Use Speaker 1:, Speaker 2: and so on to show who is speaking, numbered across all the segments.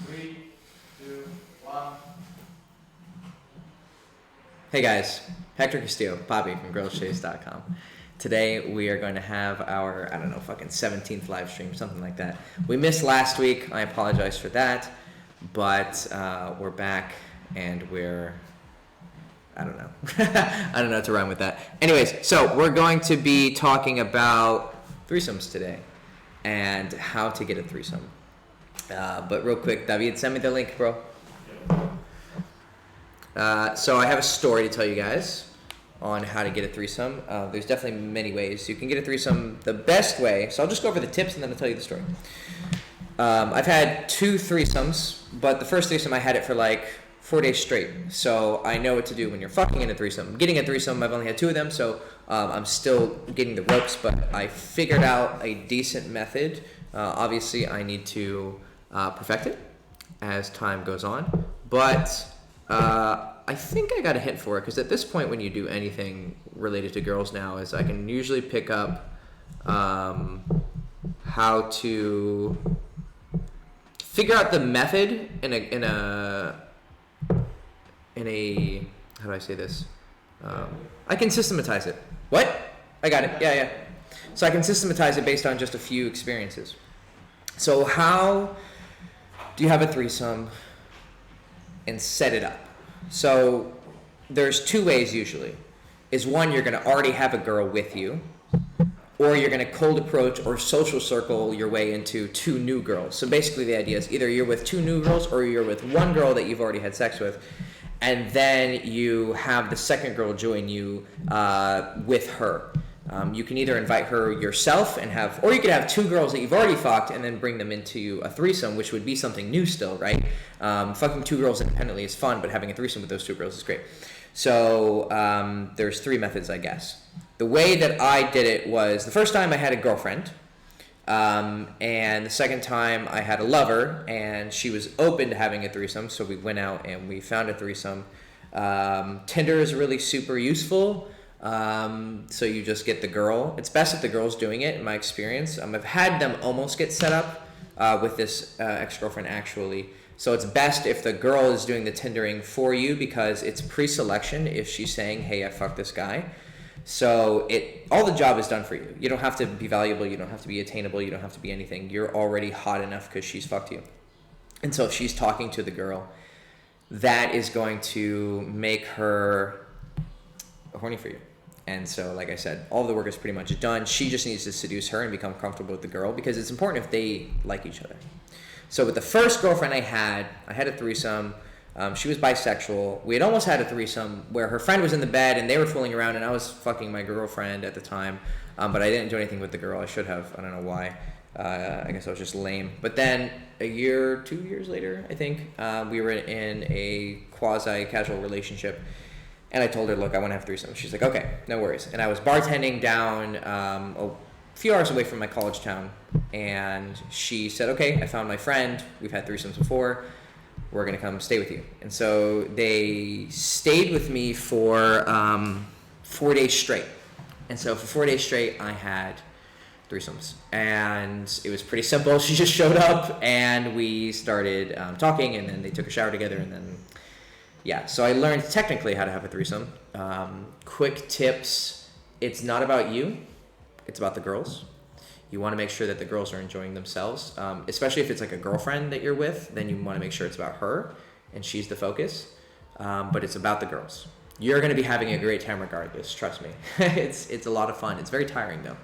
Speaker 1: Three, two, one.
Speaker 2: Hey guys, Hector Castillo, Poppy from girlschase.com. Today we are going to have our, 17th live stream, something like that. We missed last week, I apologize for that, but we're back and I don't know. I don't know what to rhyme with that. Anyways, so we're going to be talking about threesomes today and how to get a threesome. But real quick, David, send me the link, bro. So I have a story to tell you guys on how to get a threesome. There's definitely many ways you can get a threesome. The best way, so I'll just go over the tips and then I'll tell you the story. I've had 2 threesomes, but the first threesome I had it for like 4 days straight. So I know what to do when you're fucking in a threesome. Getting a threesome, I've only had 2 of them, so I'm still getting the ropes, but I figured out a decent method. Obviously, I need to perfect it as time goes on, but I think I got a hint for it, because at this point when you do anything related to girls now is I can usually pick up how to figure out the method in a how do I say this? I can systematize it. What? I got it. Yeah. So I can systematize it based on just a few experiences. So how do you have a threesome and set it up? So there's 2 ways usually. Is one, you're going to already have a girl with you, or you're going to cold approach or social circle your way into 2 new girls. So basically the idea is either you're with 2 new girls or you're with one girl that you've already had sex with, and then you have the second girl join you with her. You can either invite her yourself and or you could have 2 girls that you've already fucked and then bring them into a threesome, which would be something new still, right? Fucking 2 girls independently is fun, but having a threesome with those 2 girls is great. So there's 3 methods, I guess. The way that I did it was, the first time I had a girlfriend, and the second time I had a lover, and she was open to having a threesome, so we went out and we found a threesome. Tinder is really super useful. So you just get the girl. It's best if the girl's doing it, in my experience. I've had them almost get set up with this ex-girlfriend, actually. So it's best if the girl is doing the Tindering for you, because it's pre-selection if she's saying, hey, I fucked this guy. So all the job is done for you. You don't have to be valuable. You don't have to be attainable. You don't have to be anything. You're already hot enough because she's fucked you. And so if she's talking to the girl, that is going to make her horny for you. And so, like I said, all the work is pretty much done. She just needs to seduce her and become comfortable with the girl, because it's important if they like each other. So with the first girlfriend I had a threesome. She was bisexual. We had almost had a threesome where her friend was in the bed and they were fooling around, and I was fucking my girlfriend at the time. But I didn't do anything with the girl. I should have. I don't know why. I guess I was just lame. But then 2 years later, I think, we were in a quasi-casual relationship. And I told her, look, I want to have a threesome. She's like, okay, no worries. And I was bartending down a few hours away from my college town. And she said, okay, I found my friend. We've had threesomes before. We're going to come stay with you. And so they stayed with me for 4 days straight. And so for 4 days straight, I had threesomes. And it was pretty simple. She just showed up and we started talking, and then they took a shower together, and then yeah, so I learned technically how to have a threesome. Quick tips: it's not about you, it's about the girls. You want to make sure that the girls are enjoying themselves, especially if it's like a girlfriend that you're with. Then you want to make sure it's about her and she's the focus. But it's about the girls. You're going to be having a great time regardless. Trust me. It's a lot of fun. It's very tiring though.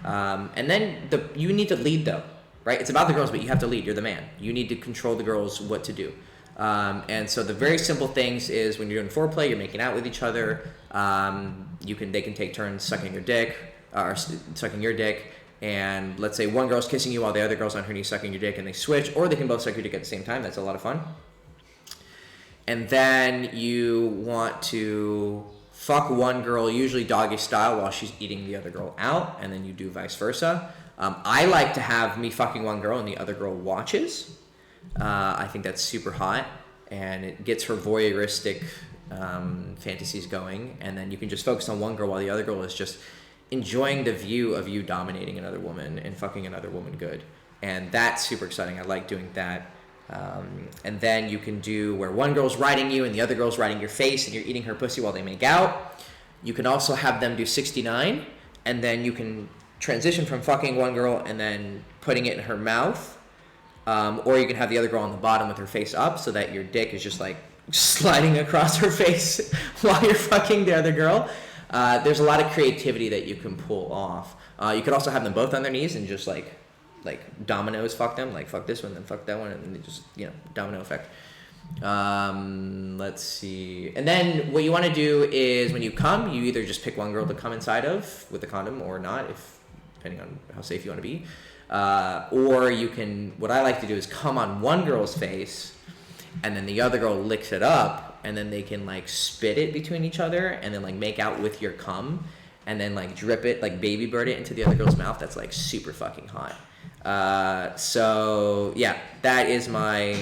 Speaker 2: And then you need to lead though, right? It's about the girls, but you have to lead. You're the man. You need to control the girls what to do. And so the very simple things is, when you're doing foreplay, you're making out with each other. They can take turns sucking your dick, and let's say one girl's kissing you while the other girl's on her knees sucking your dick, and they switch, or they can both suck your dick at the same time. That's a lot of fun. And then you want to fuck one girl, usually doggy style, while she's eating the other girl out, and then you do vice versa. I like to have me fucking one girl and the other girl watches. I think that's super hot, and it gets her voyeuristic fantasies going, and then you can just focus on one girl while the other girl is just enjoying the view of you dominating another woman and fucking another woman good. And that's super exciting. I like doing that. And then you can do where one girl's riding you and the other girl's riding your face and you're eating her pussy while they make out. You can also have them do 69, and then you can transition from fucking one girl and then putting it in her mouth. Or you can have the other girl on the bottom with her face up so that your dick is just like sliding across her face while you're fucking the other girl. There's a lot of creativity that you can pull off. You could also have them both on their knees and just like dominoes fuck them, like fuck this one, then fuck that one, and then just, domino effect. Let's see. And then what you want to do is when you come, you either just pick one girl to come inside of with the condom or not, depending on how safe you want to be. Or you can, what I like to do is come on one girl's face and then the other girl licks it up and then they can like spit it between each other and then like make out with your cum and then like drip it, like baby bird it into the other girl's mouth. That's like super fucking hot. So yeah, that is my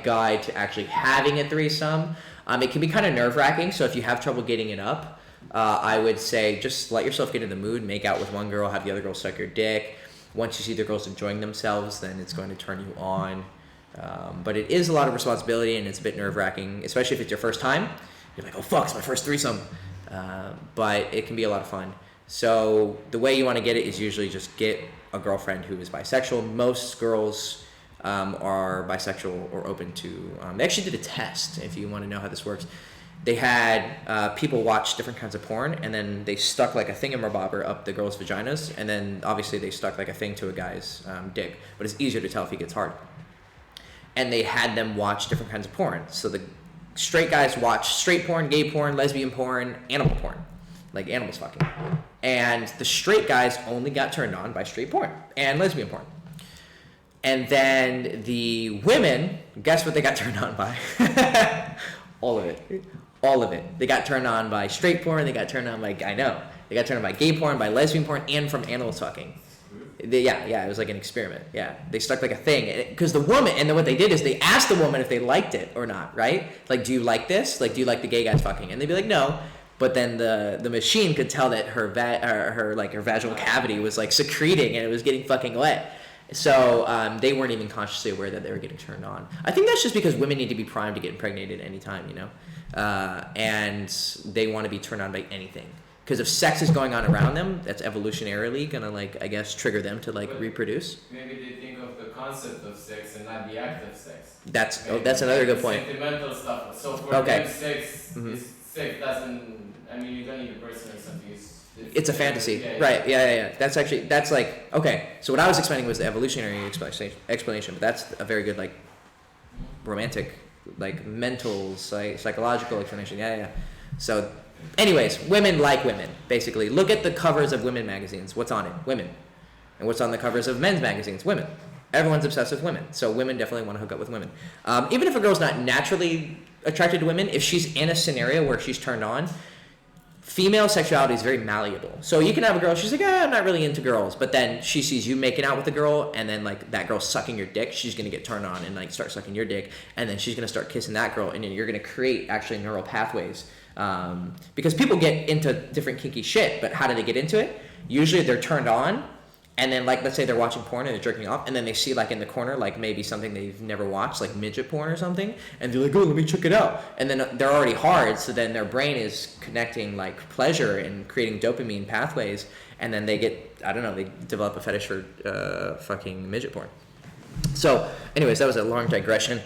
Speaker 2: guide to actually having a threesome. It can be kind of nerve-wracking, so if you have trouble getting it up, I would say just let yourself get in the mood, make out with one girl, have the other girl suck your dick. Once you see the girls enjoying themselves, then it's going to turn you on. But it is a lot of responsibility and it's a bit nerve-wracking, especially if it's your first time. You're like, oh fuck, it's my first threesome. But it can be a lot of fun. So the way you want to get it is usually just get a girlfriend who is bisexual. Most girls are bisexual or open to... they actually did a test, if you want to know how this works. They had people watch different kinds of porn, and then they stuck like a thingamabobber up the girls' vaginas, and then obviously they stuck like a thing to a guy's dick. But it's easier to tell if he gets hard. And they had them watch different kinds of porn. So the straight guys watch straight porn, gay porn, lesbian porn, animal porn. Like animals fucking. And the straight guys only got turned on by straight porn and lesbian porn. And then the women, guess what they got turned on by? All of it. All of it. They got turned on by straight porn, they got turned on by, they got turned on by gay porn, by lesbian porn, and from animals fucking. Yeah, it was like an experiment. Yeah, they stuck like a thing. Because the woman, and then what they did is they asked the woman if they liked it or not, right? Like, do you like this? Like, do you like the gay guys fucking? And they'd be like, no. But then the machine could tell that her vaginal cavity was like secreting and it was getting fucking wet. So they weren't even consciously aware that they were getting turned on. I think that's just because women need to be primed to get impregnated at any time, and they want to be turned on by anything. Because if sex is going on around them, that's evolutionarily gonna trigger them to reproduce.
Speaker 1: Maybe they think of the concept of sex and not the act of sex.
Speaker 2: That's another good point.
Speaker 1: Sentimental stuff. So for them, sex is sex doesn't. I mean, you don't need a person or something. It's a fantasy,
Speaker 2: right? Yeah. That's okay. So what I was explaining was the evolutionary explanation, but that's a very good romantic, mental, psychological explanation. Yeah. So, anyways, women like women. Basically, look at the covers of women magazines. What's on it? Women. And what's on the covers of men's magazines? Women. Everyone's obsessed with women. So women definitely want to hook up with women. Even if a girl's not naturally attracted to women, if she's in a scenario where she's turned on, female sexuality is very malleable. So you can have a girl, she's like, I'm not really into girls. But then she sees you making out with a girl, and then that girl sucking your dick, she's going to get turned on and start sucking your dick. And then she's going to start kissing that girl, and then you're going to create actually neural pathways. Because people get into different kinky shit, but how do they get into it? Usually they're turned on, and then let's say they're watching porn and they're jerking off, and then they see in the corner maybe something they've never watched, like midget porn or something, and they're like, oh, let me check it out. And then they're already hard, so then their brain is connecting pleasure and creating dopamine pathways, and then they get, they develop a fetish for fucking midget porn. So, anyways, that was a long digression.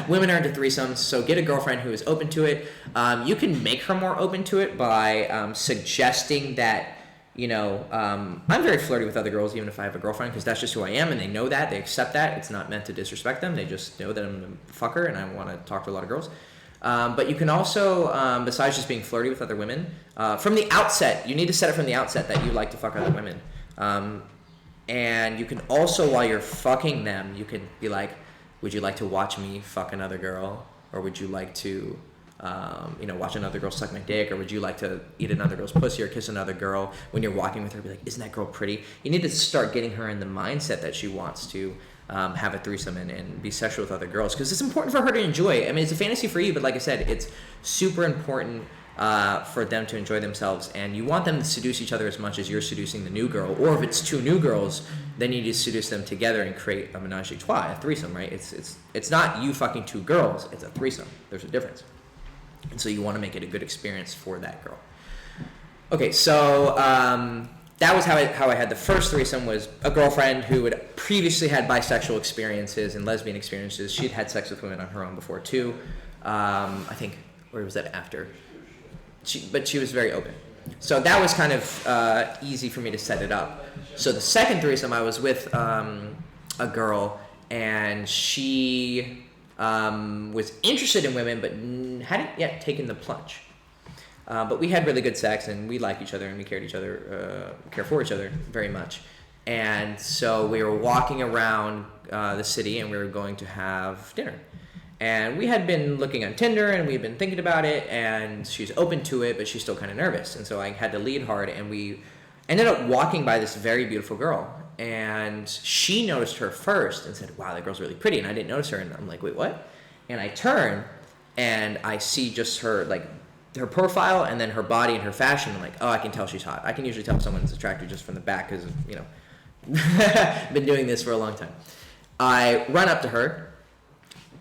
Speaker 2: Women are into threesomes, so get a girlfriend who is open to it. You can make her more open to it by suggesting that, I'm very flirty with other girls even if I have a girlfriend, because that's just who I am, and they know that, they accept that. It's not meant to disrespect them, they just know that I'm a fucker and I want to talk to a lot of girls. But you can also, besides just being flirty with other women, from the outset, you need to set it from the outset that you like to fuck other women. And you can also, while you're fucking them, you can be like, would you like to watch me fuck another girl? Or would you like to, watch another girl suck my dick? Or would you like to eat another girl's pussy or kiss another girl? When you're walking with her, be like, isn't that girl pretty? You need to start getting her in the mindset that she wants to have a threesome and be sexual with other girls. Because it's important for her to enjoy. I mean, it's a fantasy for you, but like I said, it's super important for them to enjoy themselves, and you want them to seduce each other as much as you're seducing the new girl. Or if it's two new girls, then you just seduce them together and create a menage a trois, a threesome, right? It's not you fucking two girls, it's a threesome. There's a difference. And so you want to make it a good experience for that girl. Okay, so that was how I had the first threesome. Was a girlfriend who had previously had bisexual experiences and lesbian experiences. She'd had sex with women on her own before too. I think, or was that after? But she was very open. So that was kind of easy for me to set it up. So the second threesome, I was with a girl, and she was interested in women, but hadn't yet taken the plunge. But we had really good sex, and we liked each other, and we care for each other very much. And so we were walking around the city, and we were going to have dinner. And we had been looking on Tinder, and we had been thinking about it, and she's open to it, but she's still kind of nervous. And so I had to lead hard, and we ended up walking by this very beautiful girl. And she noticed her first and said, wow, that girl's really pretty. And I didn't notice her, and I'm like, wait, what? And I turn, and I see just her, like, her profile, and then her body and her fashion. I'm like, oh, I can tell she's hot. I can usually tell if someone's attractive just from the back because, you know, been doing this for a long time. I run up to her.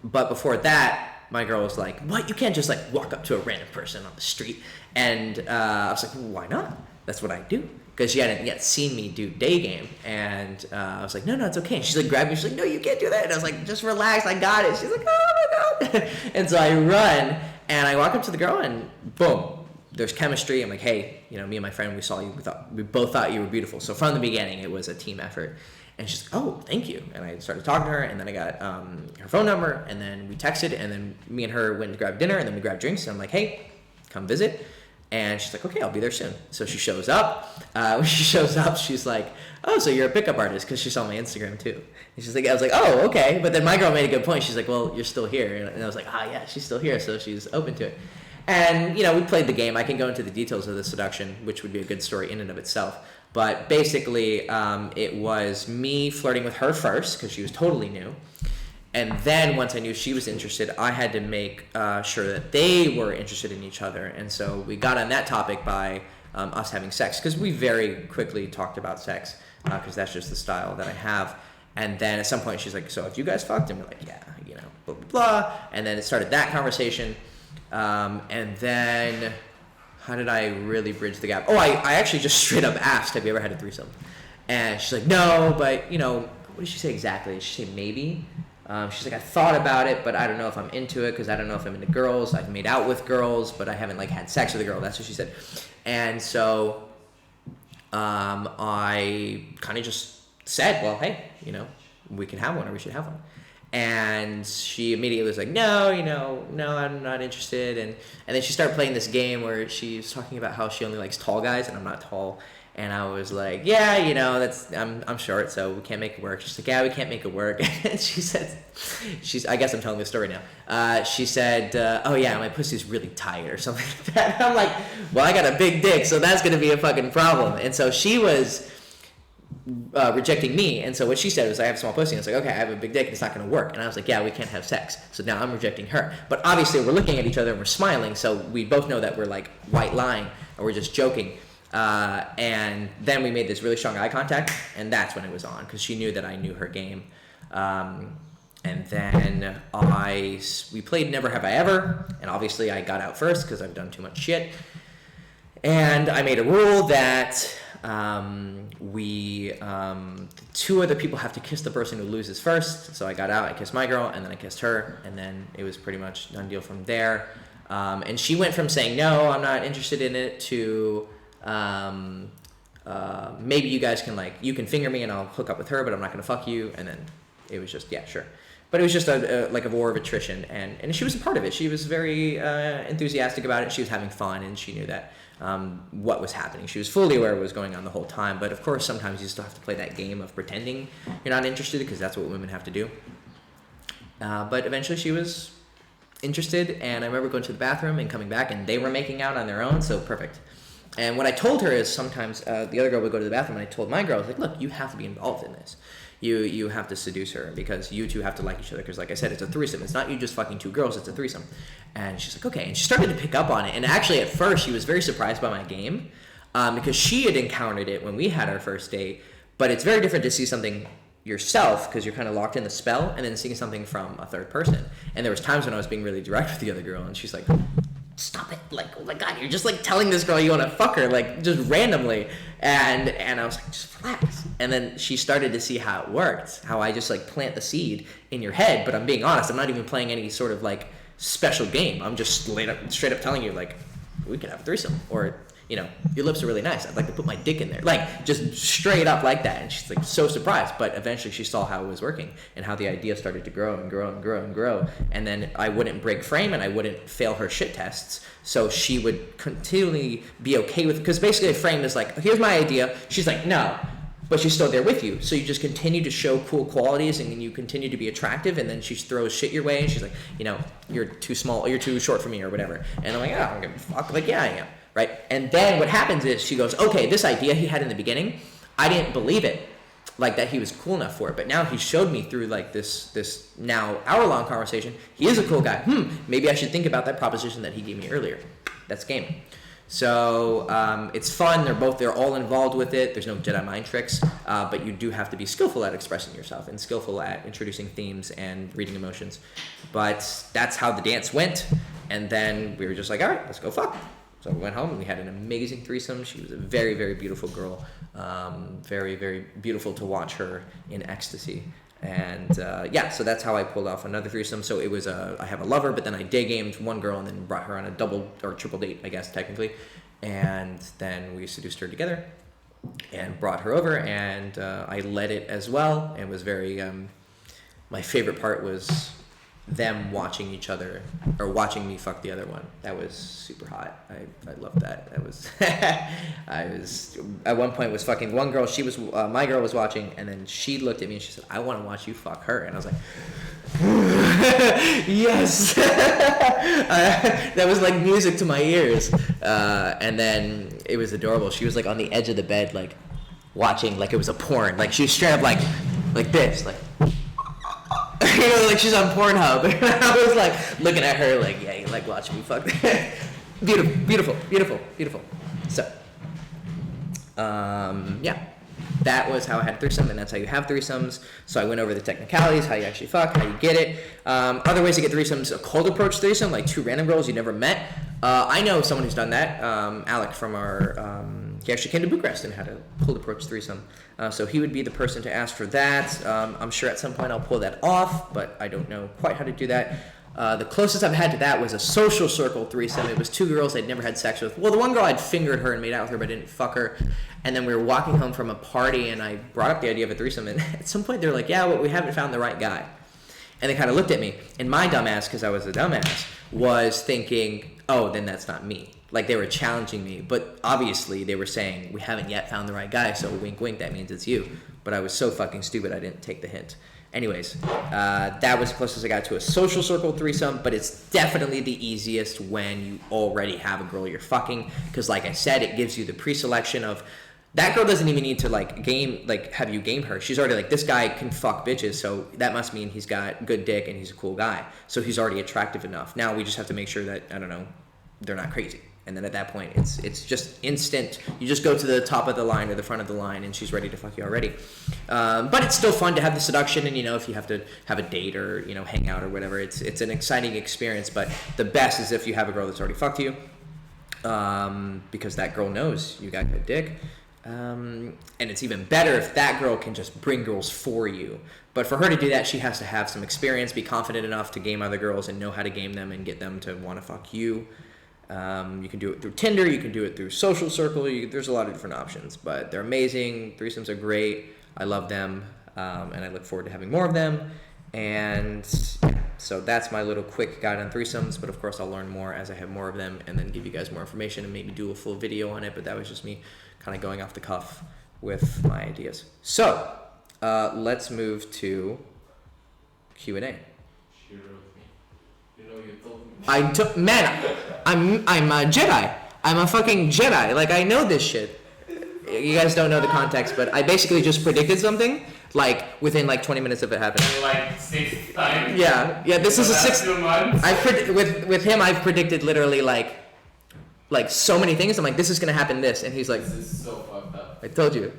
Speaker 2: But before that, my girl was like, what? You can't just like walk up to a random person on the street. And I was like, well, why not? That's what I do. Because she hadn't yet seen me do day game. And I was like, no, it's okay. And she's like, grabbed me. She's like, no, you can't do that. And I was like, just relax. I got it. She's like, oh my God. And so I run, and I walk up to the girl, and boom, there's chemistry. I'm like, hey, you know, me and my friend, we saw you. We both thought you were beautiful. So from the beginning, it was a team effort. And she's like, oh, thank you. And I started talking to her, and then I got her phone number, and then we texted, and then me and her went to grab dinner, and then we grabbed drinks, and I'm like, hey, come visit. And she's like, okay, I'll be there soon. So she shows up. When she shows up, she's like, oh, so you're a pickup artist, because she saw my Instagram too. And she's like, I was like, oh, okay. But then my girl made a good point. She's like, well, you're still here. And I was like, yeah, she's still here, so she's open to it. And, you know, we played the game. I can go into the details of the seduction, which would be a good story in and of itself. But basically, it was me flirting with her first, because she was totally new. And then once I knew she was interested, I had to make sure that they were interested in each other. And so we got on that topic by us having sex, because we very quickly talked about sex, because that's just the style that I have. And then at some point she's like, so have you guys fucked? And we're like, yeah, you know, blah, blah, blah. And then it started that conversation. And then... how did I really bridge the gap? Oh, I actually just straight up asked, have you ever had a threesome? And she's like, no, but, you know, what did she say exactly? Did she say maybe? She's like, I thought about it, but I don't know if I'm into it, because I don't know if I'm into girls. I've made out with girls, but I haven't, like, had sex with a girl. That's what she said. And so I kind of just said, well, hey, you know, we can have one, or we should have one. And she immediately was like, no, I'm not interested. And then she started playing this game where she's talking about how she only likes tall guys, and I'm not tall. And I was like, yeah, you know, I'm short, so we can't make it work. She's like, yeah, we can't make it work. And she said, I guess I'm telling this story now. She said, oh yeah, my pussy's really tight or something like that. And I'm like, well, I got a big dick, so that's going to be a fucking problem. And so she was rejecting me, and so what she said was, I have a small pussy, and I was like, okay, I have a big dick, and it's not going to work. And I was like, yeah, we can't have sex. So now I'm rejecting her. But obviously we're looking at each other and we're smiling, so we both know that we're like white lying, or we're just joking. And then we made this really strong eye contact, and that's when it was on, because she knew that I knew her game. And then we played Never Have I Ever, and obviously I got out first because I've done too much shit. And I made a rule that two other people have to kiss the person who loses first. So I got out, I kissed my girl, and then I kissed her, and then it was pretty much done deal from there. And she went from saying, no, I'm not interested in it, to maybe you guys can, like, you can finger me and I'll hook up with her, but I'm not going to fuck you. And then it was just, yeah, sure. But it was just a war of attrition, and she was a part of it. She was very enthusiastic about it. She was having fun, and she knew that what was happening. She was fully aware of what was going on the whole time. But of course, sometimes you still have to play that game of pretending you're not interested, because that's what women have to do. But eventually she was interested, and I remember going to the bathroom and coming back, and they were making out on their own, so perfect. And what I told her is sometimes the other girl would go to the bathroom, and I told my girl, I was like, look, you have to be involved in this. You have to seduce her because you two have to like each other because, like I said, it's a threesome. It's not you just fucking two girls, it's a threesome. And she's like, okay. And she started to pick up on it. And actually, at first, she was very surprised by my game because she had encountered it when we had our first date. But it's very different to see something yourself because you're kind of locked in the spell and then seeing something from a third person. And there was times when I was being really direct with the other girl and she's like, stop it, like, oh my god, you're just like telling this girl you want to fuck her, like, just randomly. And I was like, just relax. And then she started to see how it worked, how I just like plant the seed in your head. But I'm being honest, I'm not even playing any sort of like special game. I'm just straight up telling you, like, we could have a threesome, or, you know, your lips are really nice, I'd like to put my dick in there, like, just straight up like that. And she's like so surprised, but eventually she saw how it was working and how the idea started to grow and grow and grow and grow. And then I wouldn't break frame and I wouldn't fail her shit tests, so she would continually be okay with, because basically a frame is like, here's my idea, she's like, no, but she's still there with you. So you just continue to show cool qualities and you continue to be attractive, and then she throws shit your way and she's like, you know, you're too small, you're too short for me, or whatever. And I'm like, oh, I'm gonna fuck, like, yeah, I am. Right? And then what happens is she goes, okay, this idea he had in the beginning, I didn't believe it, like that he was cool enough for it. But now he showed me through like this now hour-long conversation, he is a cool guy. Maybe I should think about that proposition that he gave me earlier. That's game. So it's fun. They're all involved with it. There's no Jedi mind tricks, but you do have to be skillful at expressing yourself and skillful at introducing themes and reading emotions. But that's how the dance went. And then we were just like, all right, let's go fuck. So we went home and we had an amazing threesome. She was a very, very beautiful girl. Very, very beautiful to watch her in ecstasy. And yeah, so that's how I pulled off another threesome. So it was I have a lover, but then I day gamed one girl and then brought her on a double or triple date, I guess, technically. And then we seduced her together and brought her over, and I led it as well. And it was very, my favorite part was them watching each other, or watching me fuck the other one. That was super hot. I loved that. That was I was at one point was fucking one girl. She was my girl was watching, and then she looked at me and she said, I want to watch you fuck her. And I was like, yes. That was like music to my ears. And then it was adorable. She was like on the edge of the bed, like watching like it was a porn. Like she was straight up like this, like, you know, like she's on Pornhub. And I was like looking at her like, yeah, you like watching me fuck. Beautiful, beautiful, beautiful, beautiful. So, yeah, that was how I had a threesome, and that's how you have threesomes. So I went over the technicalities, how you actually fuck, how you get it. Other ways to get threesomes: a cold approach threesome, like two random girls you never met. I know someone who's done that. Alec from our, he actually came to Bucharest and had a cold approach threesome. So he would be the person to ask for that. I'm sure at some point I'll pull that off, but I don't know quite how to do that. The closest I've had to that was a social circle threesome. It was two girls I'd never had sex with. Well, the one girl I'd fingered her and made out with her, but I didn't fuck her. And then we were walking home from a party, and I brought up the idea of a threesome. And at some point, they're like, yeah, well, we haven't found the right guy. And they kind of looked at me. And my dumbass, because I was a dumbass, was thinking, oh, then that's not me. Like, they were challenging me. But obviously, they were saying, we haven't yet found the right guy, so wink, wink, that means it's you. But I was so fucking stupid, I didn't take the hint. Anyways, that was the closest I got to a social circle threesome, but it's definitely the easiest when you already have a girl you're fucking, because like I said, it gives you the pre-selection of, that girl doesn't even need to have you game her. She's already like, this guy can fuck bitches, so that must mean he's got good dick and he's a cool guy. So he's already attractive enough. Now we just have to make sure that, I don't know, they're not crazy. And then at that point, it's just instant. You just go to the top of the line or the front of the line, and she's ready to fuck you already. But it's still fun to have the seduction, and, you know, if you have to have a date or, you know, hang out or whatever, it's an exciting experience. But the best is if you have a girl that's already fucked you, because that girl knows you got good dick. And it's even better if that girl can just bring girls for you. But for her to do that, she has to have some experience, be confident enough to game other girls and know how to game them and get them to want to fuck you. You can do it through Tinder, you can do it through Social Circle, there's a lot of different options, but they're amazing. Threesomes are great. I love them, and I look forward to having more of them. And yeah, so that's my little quick guide on threesomes, but of course I'll learn more as I have more of them and then give you guys more information and maybe do a full video on it, but that was just me kind of going off the cuff with my ideas. So, let's move to Q&A. I'm a Jedi. I'm a fucking Jedi. Like, I know this shit. You guys don't know the context, but I basically just predicted something, like, within, like, 20 minutes of it happening.
Speaker 1: Like 6 times?
Speaker 2: Yeah, this is a 6...
Speaker 1: 2 months?
Speaker 2: With him, I've predicted literally, like so many things. I'm like, this is going to happen this. And he's like...
Speaker 1: This is so fucked up.
Speaker 2: I told you.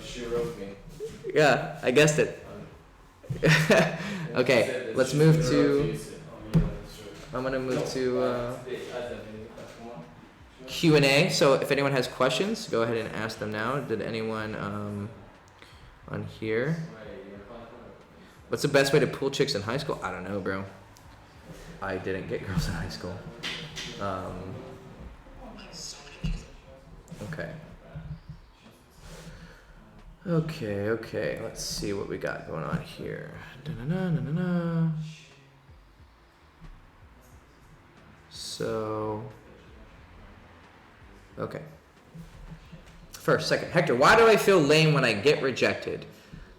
Speaker 1: She wrote me.
Speaker 2: Yeah, I guessed it. Okay, let's move to... I'm going to move to Q&A. So if anyone has questions, go ahead and ask them now. Did anyone on here? What's the best way to pull chicks in high school? I don't know, bro. I didn't get girls in high school. Okay. Let's see what we got going on here. Da-na-na-na-na-na. So, okay. First, second. Hector, why do I feel lame when I get rejected?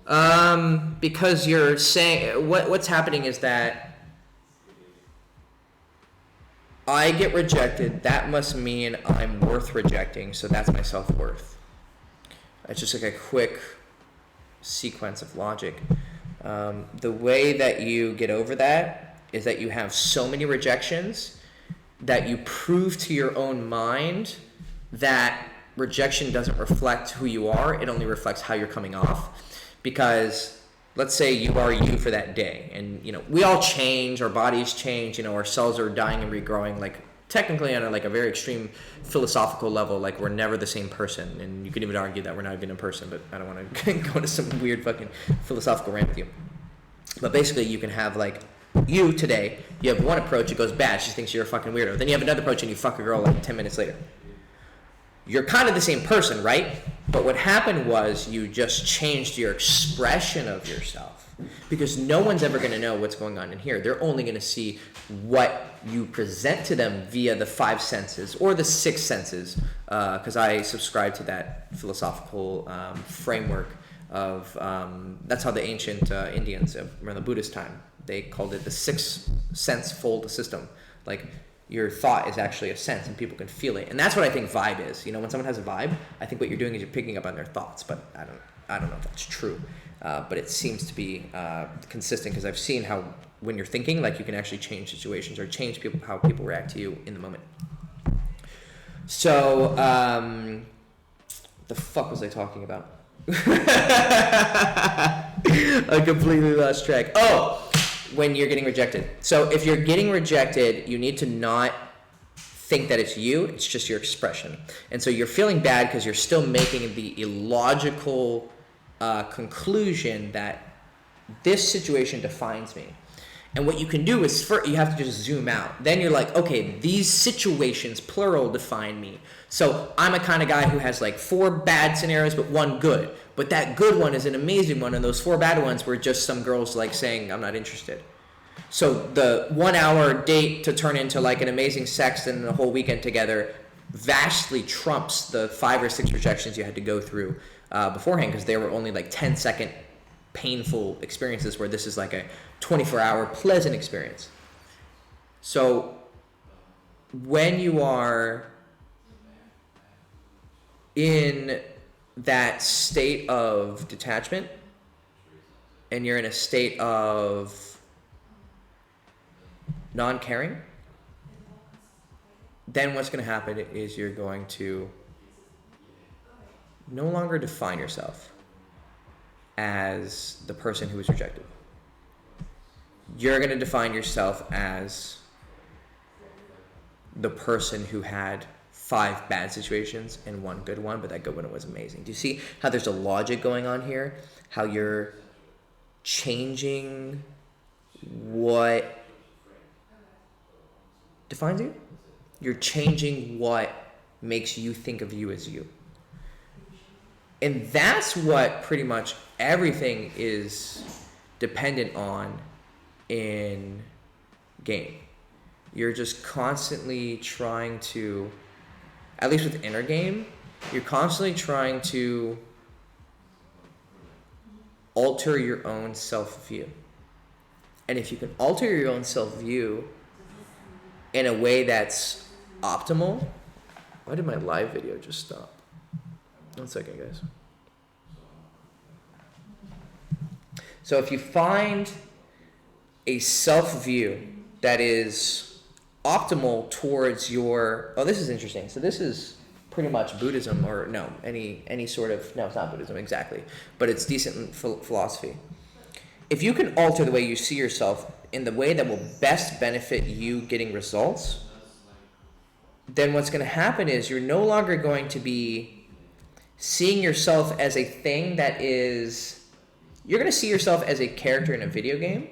Speaker 2: Because you're saying, what's happening is that I get rejected, that must mean I'm worth rejecting, so that's my self-worth. It's just like a quick sequence of logic. The way that you get over that is that you have so many rejections that you prove to your own mind that rejection doesn't reflect who you are, it only reflects how you're coming off. Because let's say you are you for that day, and we all change, our bodies change, our cells are dying and regrowing, like technically on a very extreme philosophical level, like we're never the same person, and you could even argue that we're not even a person, but I don't want to go into some weird fucking philosophical rant with you. But basically you can have like you today, you have one approach, it goes bad, she thinks you're a fucking weirdo. Then you have another approach and you fuck a girl like 10 minutes later. You're kind of the same person, right? But what happened was you just changed your expression of yourself, because no one's ever going to know what's going on in here. They're only going to see what you present to them via the 5 senses or the 6 senses, because I subscribe to that philosophical framework of that's how the ancient Indians around the Buddhist time, they called it the 6 sense fold system. Like, your thought is actually a sense and people can feel it. And that's what I think vibe is. When someone has a vibe, I think what you're doing is you're picking up on their thoughts, but I don't know if that's true. But it seems to be consistent, because I've seen how when you're thinking, like, you can actually change situations or change how people react to you in the moment. So, the fuck was I talking about? I completely lost track. Oh! When you're getting rejected. So if you're getting rejected, you need to not think that it's you, it's just your expression. And so you're feeling bad because you're still making the illogical conclusion that this situation defines me. And what you can do is you have to just zoom out. Then you're like, okay, these situations, plural, define me. So I'm a kind of guy who has like 4 bad scenarios, but 1 good. But that good one is an amazing one, and those 4 bad ones were just some girls like saying, I'm not interested. So the 1 hour date to turn into like an amazing sex and a whole weekend together vastly trumps the 5 or 6 rejections you had to go through beforehand, because they were only like 10-second painful experiences, where this is like a 24-hour pleasant experience. So when you are in that state of detachment and you're in a state of non-caring, then what's going to happen is you're going to no longer define yourself as the person who was rejected. You're going to define yourself as the person who had 5 bad situations and 1 good one, but that good one was amazing. Do you see how there's a logic going on here? How you're changing what defines you? You're changing what makes you think of you as you. And that's what pretty much everything is dependent on in game. You're just constantly trying to, at least with inner game, you're constantly trying to alter your own self-view. And if you can alter your own self-view in a way that's optimal, Why did my live video just stop? 1 second, guys. So if you find a self-view that is optimal towards your... Oh, this is interesting. So this is pretty much Buddhism, or no, any sort of... No, it's not Buddhism exactly, but it's decent philosophy. If you can alter the way you see yourself in the way that will best benefit you getting results, then what's going to happen is you're no longer going to be seeing yourself as a thing that is... You're going to see yourself as a character in a video game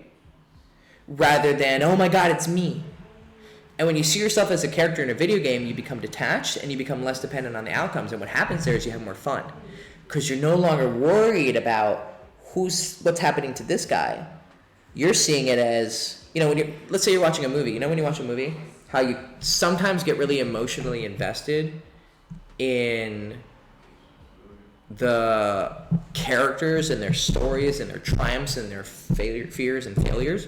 Speaker 2: rather than, oh my God, it's me. And when you see yourself as a character in a video game, you become detached and you become less dependent on the outcomes. And what happens there is you have more fun because you're no longer worried about what's happening to this guy. You're seeing it as, let's say you're watching a movie. When you watch a movie, how you sometimes get really emotionally invested in the characters and their stories and their triumphs and their fears and failures.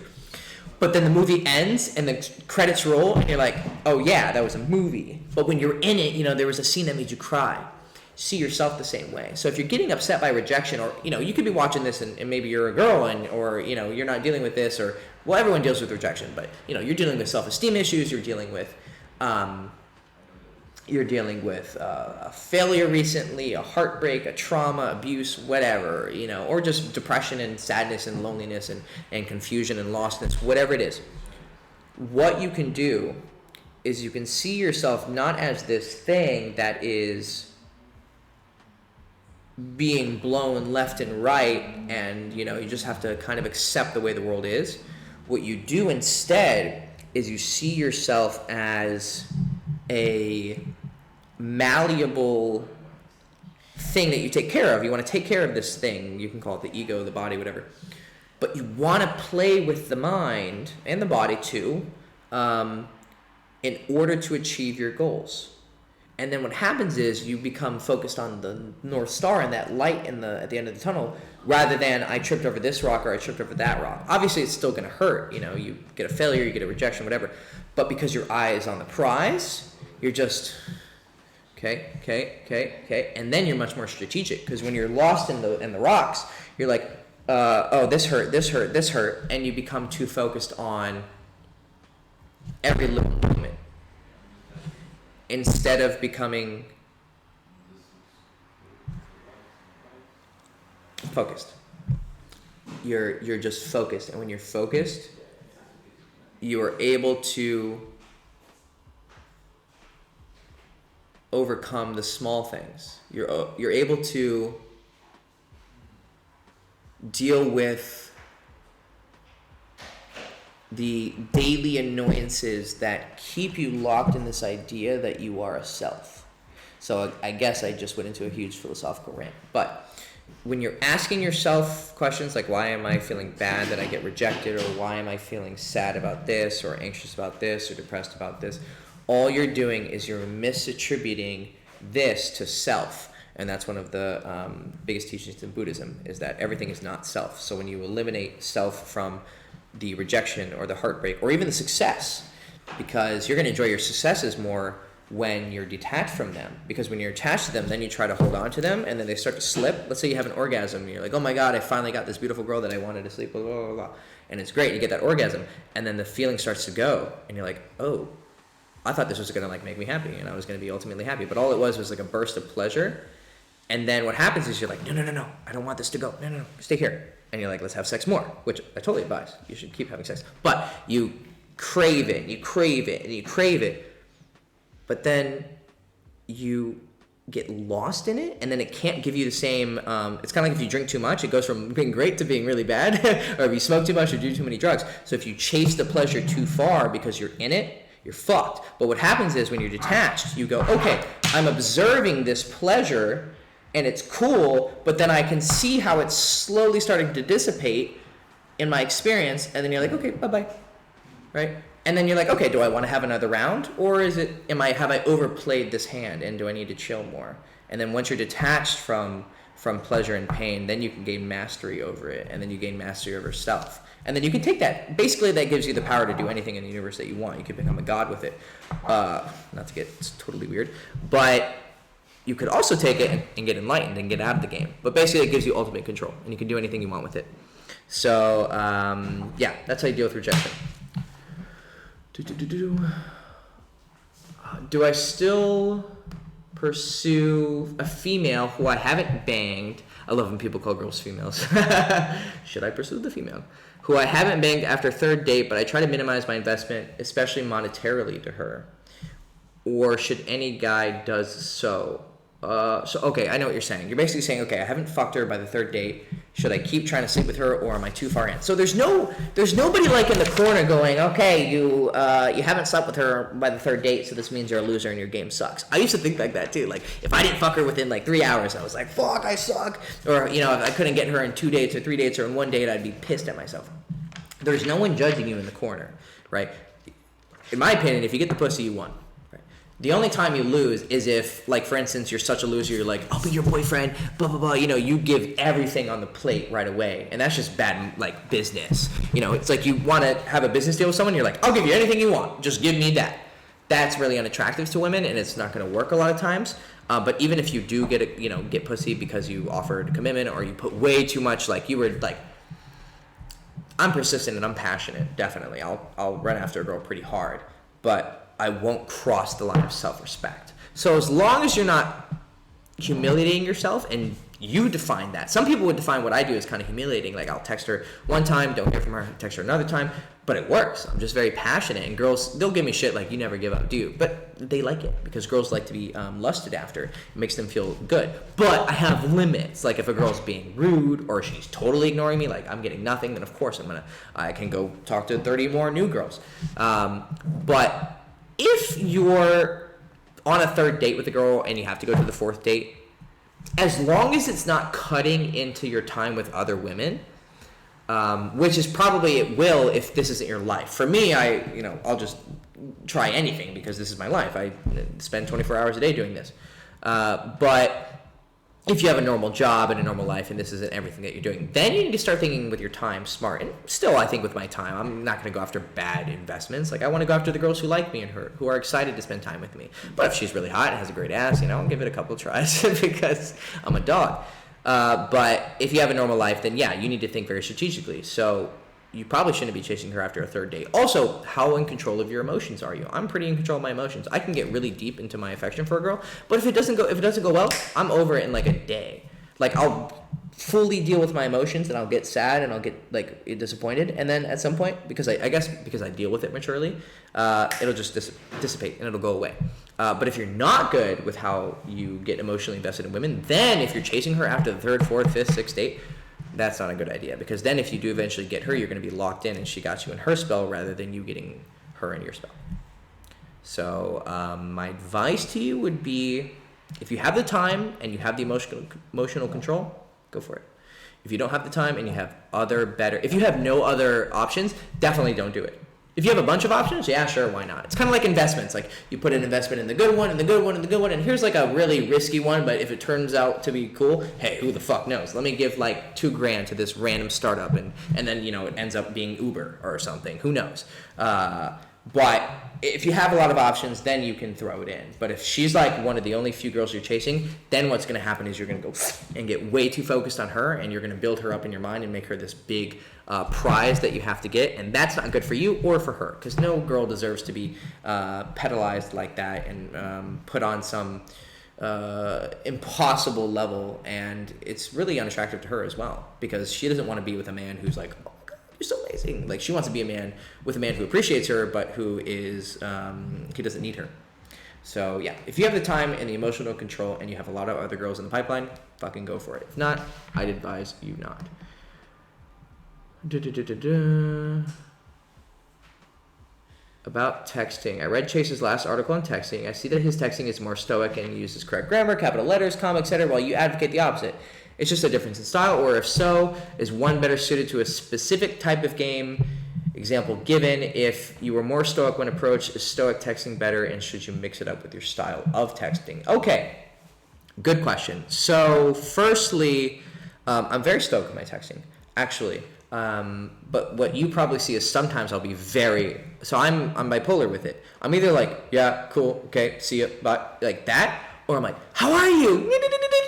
Speaker 2: But then the movie ends and the credits roll and you're like, oh yeah, that was a movie. But when you're in it, there was a scene that made you cry. See yourself the same way. So if you're getting upset by rejection, or you could be watching this and maybe you're a girl or you're not dealing with this, or well, everyone deals with rejection, but you're dealing with self-esteem issues, you're dealing with a failure recently, a heartbreak, a trauma, abuse, whatever, or just depression and sadness and loneliness and confusion and lostness, whatever it is. What you can do is you can see yourself not as this thing that is being blown left and right and you just have to kind of accept the way the world is. What you do instead is you see yourself as a malleable thing that you take care of. You want to take care of this thing. You can call it the ego, the body, whatever. But you want to play with the mind and the body too in order to achieve your goals. And then what happens is you become focused on the North Star and that light at the end of the tunnel, rather than I tripped over this rock or I tripped over that rock. Obviously, it's still going to hurt. You get a failure, you get a rejection, whatever. But because your eye is on the prize, you're just, okay. And then you're much more strategic, because when you're lost in the rocks, you're like, oh, this hurt. And you become too focused on every little movement, instead of becoming focused. You're just focused, and when you're focused, you are able to overcome the small things. You're able to deal with the daily annoyances that keep you locked in this idea that you are a self. So I guess I just went into a huge philosophical rant. But when you're asking yourself questions like, why am I feeling bad that I get rejected, or why am I feeling sad about this, or anxious about this, or depressed about this, all you're doing is you're misattributing this to self. And that's one of the biggest teachings in Buddhism, is that everything is not self. So when you eliminate self from the rejection or the heartbreak or even the success, because you're going to enjoy your successes more when you're detached from them. Because when you're attached to them, then you try to hold on to them, and then they start to slip. Let's say you have an orgasm, and you're like, oh my God, I finally got this beautiful girl that I wanted to sleep, blah, blah, blah, blah. And it's great, you get that orgasm, and then the feeling starts to go, and you're like, oh, I thought this was going to make me happy, and I was going to be ultimately happy. But all it was like a burst of pleasure. And then what happens is you're like, no, I don't want this to go. No, stay here. And you're like, let's have sex more, which I totally advise. You should keep having sex. But you crave it, and you crave it, and you crave it. But then you get lost in it, and then it can't give you the same... it's kind of like if you drink too much, it goes from being great to being really bad. Or if you smoke too much or do too many drugs. So if you chase the pleasure too far because you're in it, you're fucked. But what happens is when you're detached, you go, okay, I'm observing this pleasure, and it's cool, but then I can see how it's slowly starting to dissipate in my experience, and then you're like, okay, bye-bye, right? And then you're like, okay, do I want to have another round, or have I overplayed this hand, and do I need to chill more? And then once you're detached from pleasure and pain, then you can gain mastery over it, and then you gain mastery over self. And then you can take that. Basically, that gives you the power to do anything in the universe that you want. You can become a god with it. Not to get totally weird, but you could also take it and get enlightened and get out of the game. But basically, it gives you ultimate control, and you can do anything you want with it. So, yeah, that's how you deal with rejection. Do I still pursue a female who I haven't banged? I love when people call girls females. Should I pursue the female? Who I haven't banged after third date, but I try to minimize my investment, especially monetarily, to her. Or should any guy does so? Okay, I know what you're saying. You're basically saying, okay, I haven't fucked her by the third date. Should I keep trying to sleep with her, or am I too far in? So there's nobody like in the corner going, okay, you haven't slept with her by the third date, so this means you're a loser and your game sucks. I used to think like that too. Like if I didn't fuck her within like 3 hours, I was like, fuck, I suck. Or if I couldn't get her in 2 dates or 3 dates or in 1 date, I'd be pissed at myself. There's no one judging you in the corner, right? In my opinion, if you get the pussy, you won. The only time you lose is if, like, for instance, you're such a loser, you're like, I'll be your boyfriend, blah, blah, blah. You give everything on the plate right away. And that's just bad, like, business. It's like you want to have a business deal with someone, you're like, I'll give you anything you want. Just give me that. That's really unattractive to women, and it's not going to work a lot of times. But even if you do get pussy because you offered commitment or you put way too much, like, you were, like, I'm persistent and I'm passionate, definitely. I'll run after a girl pretty hard. But I won't cross the line of self-respect. So as long as you're not humiliating yourself and you define that. Some people would define what I do as kind of humiliating. Like I'll text her one time, don't hear from her, text her another time, but it works. I'm just very passionate, and girls, they'll give me shit like, you never give up, do you? But they like it because girls like to be lusted after. It makes them feel good. But I have limits. Like if a girl's being rude or she's totally ignoring me, like I'm getting nothing, then of course I can go talk to 30 more new girls. But if you're on a third date with a girl and you have to go to the fourth date, as long as it's not cutting into your time with other women, which is probably it will if this isn't your life. For me, I'll just try anything because this is my life. I spend 24 hours a day doing this. But if you have a normal job and a normal life and this isn't everything that you're doing, then you need to start thinking with your time smart. And still, I think with my time, I'm not going to go after bad investments. Like I want to go after the girls who like me and who are excited to spend time with me. But if she's really hot and has a great ass, I'll give it a couple tries because I'm a dog. But if you have a normal life, then yeah, you need to think very strategically. So you probably shouldn't be chasing her after a third date. Also, how in control of your emotions are you? I'm pretty in control of my emotions. I can get really deep into my affection for a girl, but if it doesn't go well, I'm over it in like a day. Like I'll fully deal with my emotions and I'll get sad and I'll get like disappointed, and then at some point, because I guess because I deal with it maturely, it'll just dissipate and it'll go away. But if you're not good with how you get emotionally invested in women, then if you're chasing her after the third, fourth, fifth, sixth date, that's not a good idea, because then if you do eventually get her, you're going to be locked in and she got you in her spell rather than you getting her in your spell. So my advice to you would be, if you have the time and you have the emotional control, go for it. If you don't have the time and you have if you have no other options, definitely don't do it. If you have a bunch of options, yeah, sure, why not? It's kind of like investments. Like you put an investment in the good one and the good one and the good one, and here's like a really risky one, but if it turns out to be cool, hey, who the fuck knows? Let me give like $2,000 to this random startup, and then it ends up being Uber or something. Who knows? But if you have a lot of options, then you can throw it in. But if she's like one of the only few girls you're chasing, then what's going to happen is you're going to go and get way too focused on her, and you're going to build her up in your mind and make her this big prize that you have to get, and that's not good for you or for her, because no girl deserves to be pedalized like that and put on some impossible level, and it's really unattractive to her as well, because she doesn't want to be with a man who's like, oh my god, you're so amazing. Like she wants to be with a man who appreciates her, but who is he doesn't need her. So yeah, if you have the time and the emotional control and you have a lot of other girls in the pipeline, fucking go for it. If not, I'd advise you not. About texting. I read Chase's last article on texting. I see that his texting is more stoic and uses correct grammar, capital letters, comma, etc., while you advocate the opposite. It's just a difference in style, or if so, is one better suited to a specific type of game? Example given, if you were more stoic when approached, is stoic texting better, and should you mix it up with your style of texting? Okay, good question. So firstly, I'm very stoic with my texting. Actually, But what you probably see is sometimes I'll be so I'm bipolar with it. I'm either like, yeah, cool, okay, see ya, bye, like that, or I'm like, how are you?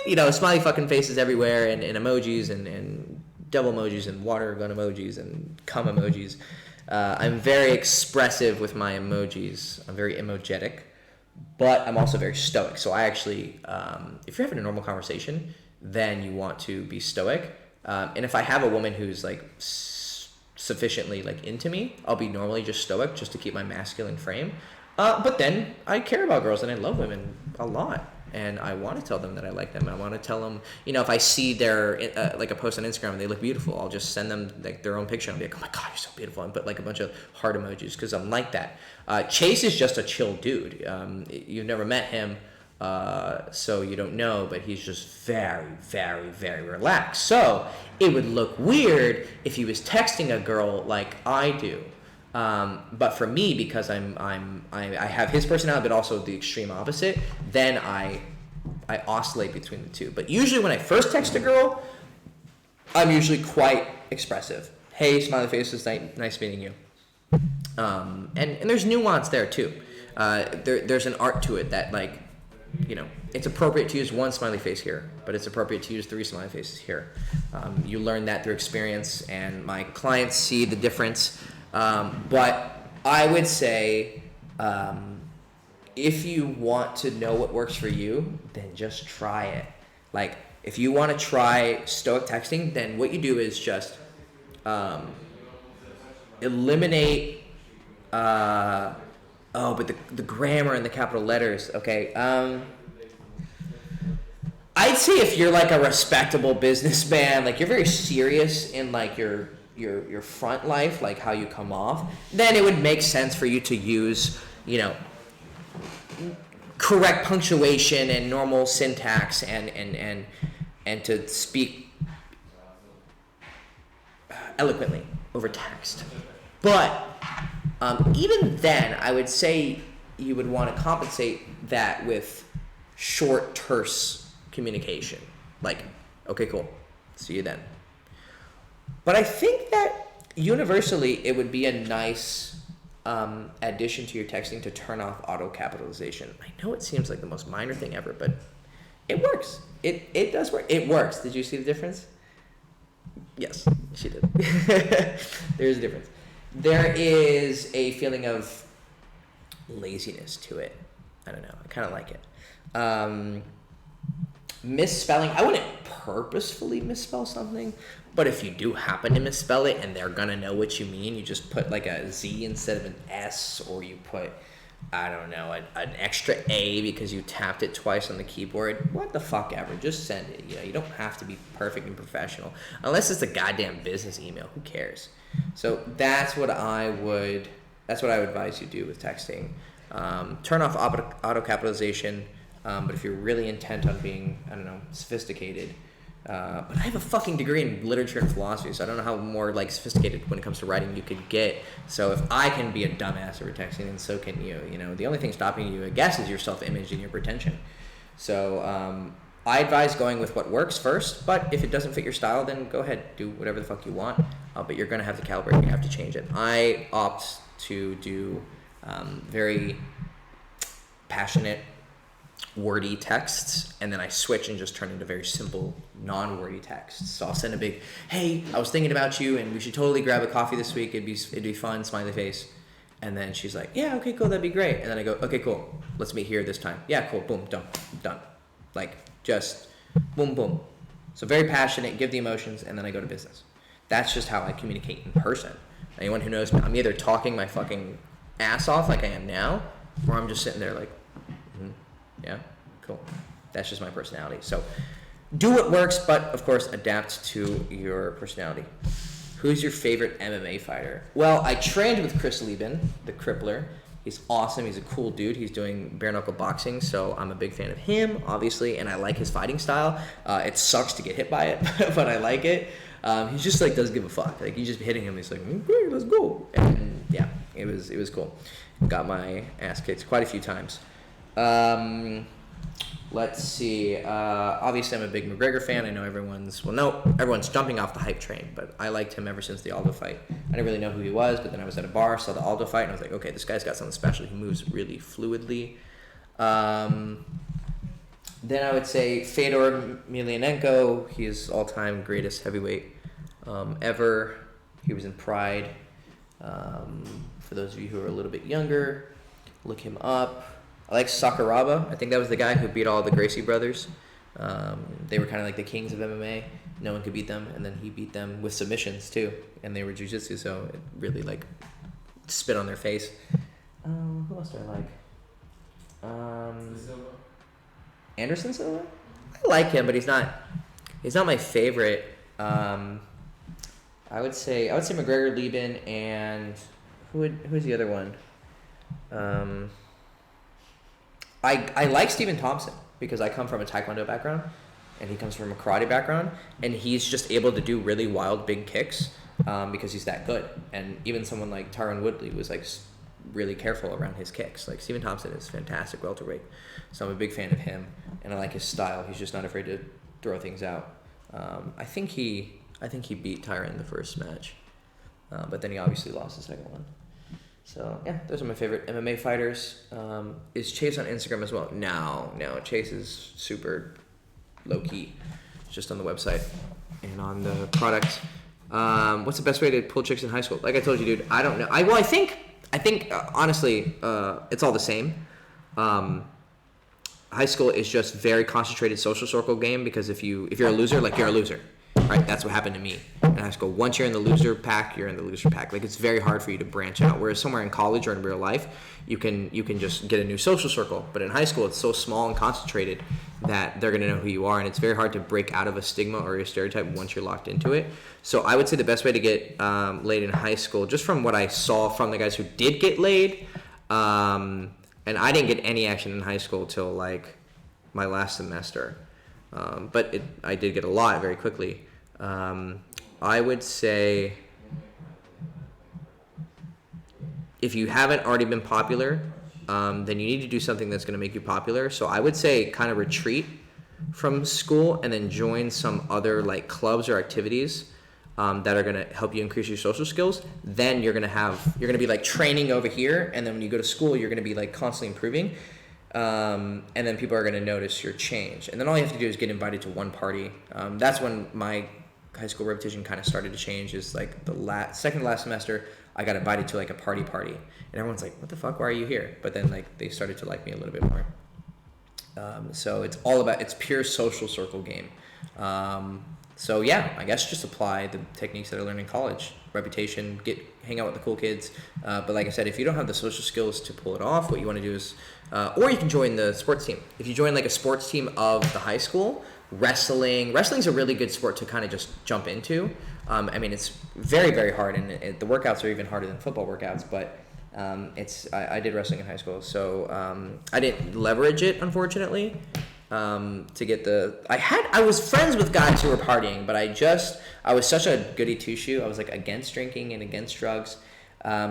Speaker 2: You know, smiley fucking faces everywhere, and emojis, and devil emojis, and water gun emojis, and cum emojis. I'm very expressive with my emojis. I'm very emogetic, but I'm also very stoic. So I actually, if you're having a normal conversation, then you want to be stoic. And if I have a woman who's like sufficiently like into me, I'll be normally just stoic, just to keep my masculine frame. But then I care about girls and I love women a lot, and I want to tell them that I like them. I want to tell them, you know, if I see their like a post on Instagram and they look beautiful, I'll just send them like their own picture and I'll be like, oh my god, you're so beautiful, and put like a bunch of heart emojis, because I'm like that. Chase is just a chill dude. You've never met him. So you don't know, but he's just very, very, very relaxed. So it would look weird if he was texting a girl like I do. But for me, because I have his personality, but also the extreme opposite, then I oscillate between the two. But usually when I first text a girl, I'm usually quite expressive. Hey, smiley faces, nice meeting you. And there's nuance there too. There's an art to it that, like, you know, it's appropriate to use one smiley face here, but it's appropriate to use 3 smiley faces here. You learn that through experience, and my clients see the difference. But I would say, if you want to know what works for you, then just try it. Like, if you want to try stoic texting, then what you do is just eliminate but the grammar and the capital letters. Okay. I'd say if you're like a respectable businessman, like you're very serious in like your front life, like how you come off, then it would make sense for you to use, you know, correct punctuation and normal syntax and to speak eloquently over text. But even then, I would say you would want to compensate that with short, terse communication. Like, okay, cool, see you then. But I think that universally it would be a nice addition to your texting to turn off auto capitalization. I know it seems like the most minor thing ever, but it works. It does work. It works. Did you see the difference? Yes, she did. There's a difference. There is a feeling of laziness to it. I don't know. I kind of like it. Misspelling. I wouldn't purposefully misspell something, but if you do happen to misspell it and they're going to know what you mean, you just put like a Z instead of an S, or you put, I don't know, an extra A because you tapped it twice on the keyboard. What the fuck ever. Just send it. You know, you don't have to be perfect and professional. Unless it's a goddamn business email. Who cares? So that's what I would advise you do with texting. Turn off auto capitalization, but if you're really intent on being, I don't know, sophisticated, but I have a fucking degree in literature and philosophy, so I don't know how more like sophisticated when it comes to writing you could get. So if I can be a dumbass over texting, then so can you. You know, the only thing stopping you, I guess, is your self-image and your pretension. So I advise going with what works first, but if it doesn't fit your style, then go ahead, do whatever the fuck you want. But you're gonna have to calibrate. You have to change it. I opt to do very passionate, wordy texts, and then I switch and just turn into very simple, non-wordy texts. So I'll send a big, hey, I was thinking about you, and we should totally grab a coffee this week. It'd be fun, smiley face. And then she's like, yeah, okay, cool, that'd be great. And then I go, okay, cool, let's meet here this time. Yeah, cool, boom, done. Like, just boom, boom. So very passionate, give the emotions, and then I go to business. That's just how I communicate in person. Anyone who knows me, I'm either talking my fucking ass off like I am now, or I'm just sitting there like, yeah, cool. That's just my personality. So do what works, but of course adapt to your personality. Who's your favorite MMA fighter? Well, I trained with Chris Lieben, the Crippler. He's awesome. He's a cool dude. He's doing bare knuckle boxing, so I'm a big fan of him, obviously, and I like his fighting style. It sucks to get hit by it, but I like it. He just like doesn't give a fuck. Like, you just be hitting him, he's like, okay, let's go. And yeah, it was cool. Got my ass kicked quite a few times. Let's see. Obviously, I'm a big McGregor fan. I know everyone's jumping off the hype train, but I liked him ever since the Aldo fight. I didn't really know who he was, but then I was at a bar, saw the Aldo fight, and I was like, okay, this guy's got something special. He moves really fluidly. Then I would say Fedor Emelianenko. He is all-time greatest heavyweight ever. He was in Pride. For those of you who are a little bit younger, look him up. I like Sakuraba. I think that was the guy who beat all the Gracie brothers. They were kind of like the kings of MMA. No one could beat them, and then he beat them with submissions too, and they were jiu-jitsu, so it really like spit on their face. Who else do I like? Anderson Silva. I like him, but he's not my favorite. I would say McGregor, Lieben, and who's the other one? I like Stephen Thompson because I come from a Taekwondo background and he comes from a karate background, and he's just able to do really wild big kicks because he's that good. And even someone like Tyron Woodley was like really careful around his kicks. Like Stephen Thompson is fantastic welterweight, so I'm a big fan of him, and I like his style. He's just not afraid to throw things out. I think he beat Tyron in the first match, but then he obviously lost the second one. So yeah, those are my favorite MMA fighters. Is Chase on Instagram as well? No, Chase is super low key. It's just on the website and on the product. What's the best way to pull chicks in high school? Like I told you, dude, I don't know. I think honestly, it's all the same. High school is just very concentrated social circle game, because if you're a loser, like you're a loser. Right, that's what happened to me in high school. Once you're in the loser pack, you're in the loser pack. Like it's very hard for you to branch out. Whereas somewhere in college or in real life, you can just get a new social circle. But in high school, it's so small and concentrated that they're gonna know who you are, and it's very hard to break out of a stigma or a stereotype once you're locked into it. So I would say the best way to get laid in high school, just from what I saw from the guys who did get laid, and I didn't get any action in high school till like my last semester, but I did get a lot very quickly. I would say if you haven't already been popular, then you need to do something that's going to make you popular. So I would say kind of retreat from school and then join some other like clubs or activities that are going to help you increase your social skills. Then you're going to be like training over here, and then when you go to school, you're going to be like constantly improving. And then people are going to notice your change. And then all you have to do is get invited to one party. That's when my high school reputation kind of started to change. Is like the second to last semester, I got invited to like a party, and everyone's like, "What the fuck? Why are you here?" But then like they started to like me a little bit more. So it's pure social circle game. So yeah, I guess just apply the techniques that I learned in college. Reputation, hang out with the cool kids. But like I said, if you don't have the social skills to pull it off, what you want to do is, or you can join the sports team. If you join like a sports team of the high school, wrestling's a really good sport to kind of just jump into. I mean, it's very, very hard, and the workouts are even harder than football workouts, but I did wrestling in high school, so I didn't leverage it, unfortunately, to get I was friends with guys who were partying, but I was such a goody two-shoe. I was like against drinking and against drugs,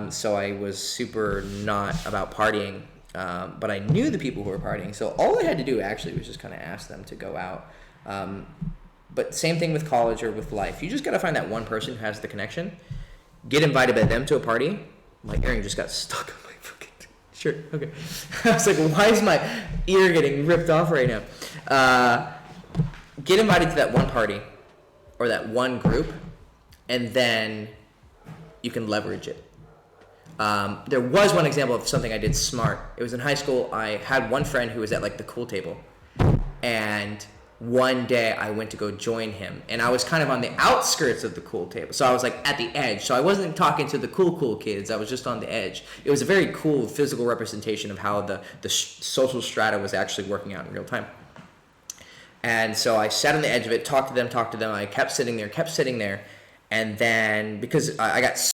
Speaker 2: so I was super not about partying, but I knew the people who were partying, so all I had to do actually was just kind of ask them to go out. But same thing with college or with life. You just got to find that one person who has the connection, get invited by them to a party. My earring just got stuck on my fucking shirt. Okay. I was like, why is my ear getting ripped off right now? Get invited to that one party or that one group, and then you can leverage it. There was one example of something I did smart. It was in high school. I had one friend who was at like the cool table, and one day I went to go join him, and I was kind of on the outskirts of the cool table. So I was like at the edge. So I wasn't talking to the cool kids. I was just on the edge. It was a very cool physical representation of how the social strata was actually working out in real time. And so I sat on the edge of it, talked to them. I kept sitting there. And then because I got